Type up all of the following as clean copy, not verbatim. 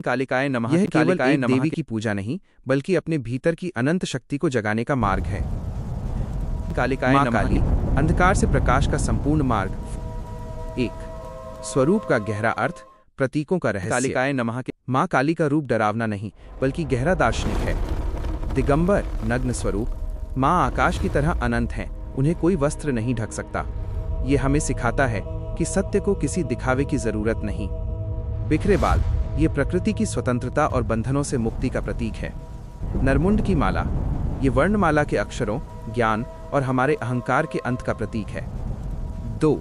कालिकाय नमः। यह केवल कालिकाय एक नमः देवी की पूजा नहीं, बल्कि अपने भीतर की अनंत शक्ति को जगाने का मार्ग है। कालिकाय माँ नमः। काली, अंधकार से प्रकाश का संपूर्ण मार्ग। एक, स्वरूप का गहरा अर्थ, प्रतीकों का रहस्य। कालिकाय नमः। माँ काली का रूप डरावना नहीं, बल्कि गहरा दार्शनिक है। दिगंबर, नग्न स्वरूप। माँ आकाश की तरह अनंत हैं, उन्हें कोई वस्त्र नहीं ढक सकता। ये हमें सिखाता है कि सत्य को किसी दिखावे की जरूरत नहीं। बिखरे बाल, ये प्रकृति की स्वतंत्रता और बंधनों से मुक्ति का प्रतीक है। नरमुंड की माला, ये वर्णमाला के अक्षरों, ज्ञान और हमारे अहंकार के अंत का प्रतीक है। 2,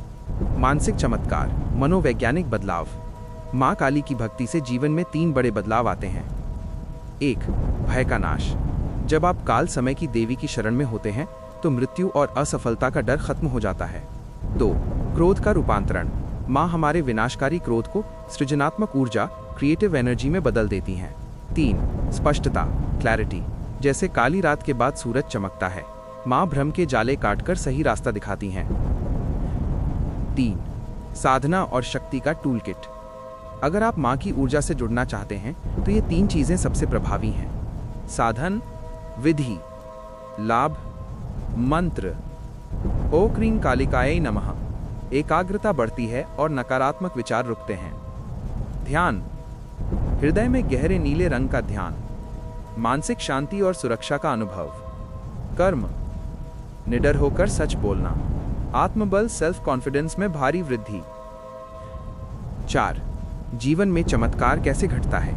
मानसिक चमत्कार, मनोवैज्ञानिक बदलाव। माँ काली की भक्ति से जीवन में 3 बड़े बदलाव आते हैं। 1, भय का नाश। जब आप काल समय की देवी की शरण में होते हैं तो मृत्यु और असफलता का डर खत्म हो जाता है। 2, क्रोध का रूपांतरण। माँ हमारे विनाशकारी क्रोध को सृजनात्मक ऊर्जा, क्रिएटिव एनर्जी में बदल देती हैं। 3, स्पष्टता, क्लैरिटी। जैसे काली रात के बाद सूरज चमकता है, माँ भ्रम के जाले काटकर सही रास्ता दिखाती हैं। 3, साधना और शक्ति का टूल किट। अगर आप माँ की ऊर्जा से जुड़ना चाहते हैं तो ये 3 चीजें सबसे प्रभावी हैं। साधन, विधि, लाभ, मंत्र। ओ क्रीं कालिकायै नमः। एकाग्रता बढ़ती है और नकारात्मक विचार रुकते हैं। ध्यान, हृदय में गहरे नीले रंग का ध्यान। मानसिक शांति और सुरक्षा का अनुभव। कर्म, निडर होकर सच बोलना। आत्मबल, सेल्फ कॉन्फिडेंस में भारी वृद्धि। 4, जीवन में चमत्कार कैसे घटता है।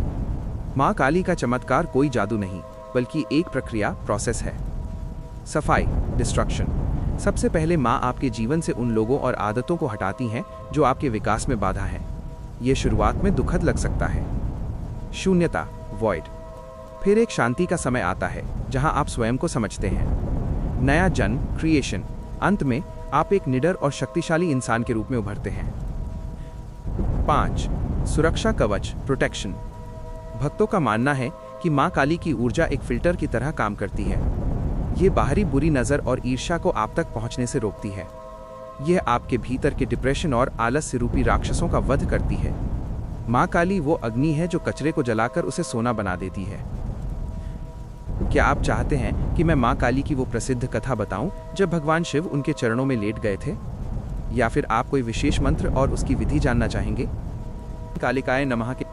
माँ काली का चमत्कार कोई जादू नहीं, बल्कि एक प्रक्रिया, प्रोसेस है। सफाई, डिस्ट्रक्शन। सबसे पहले माँ आपके जीवन से उन लोगों और आदतों को हटाती हैं जो आपके विकास में बाधा है। ये शुरुआत में दुखद लग सकता है। शून्यता, वॉइड। फिर एक शांति का समय आता है जहां आप स्वयं को समझते हैं। नया जन्म, क्रिएशन। अंत में आप एक निडर और शक्तिशाली इंसान के रूप में उभरते हैं। 5, सुरक्षा कवच, प्रोटेक्शन। भक्तों का मानना है कि माँ काली की ऊर्जा एक फिल्टर की तरह काम करती है। ये बाहरी बुरी नज़र और ईर्ष्या को आप तक पहुंचने से रोकती है। यह आपके भीतर के डिप्रेशन और आलस्य रूपी राक्षसों का वध करती है। माँ काली वो अग्नि है जो कचरे को जलाकर उसे सोना बना देती है। क्या आप चाहते हैं कि मैं माँ काली की वो प्रसिद्ध कथा बताऊं जब भगवान शिव उनके चरणों में लेट गए थे? या फिर आप कोई विशेष मंत्र और उसकी विधि जानना चाहेंगे? कालिकाय नमः के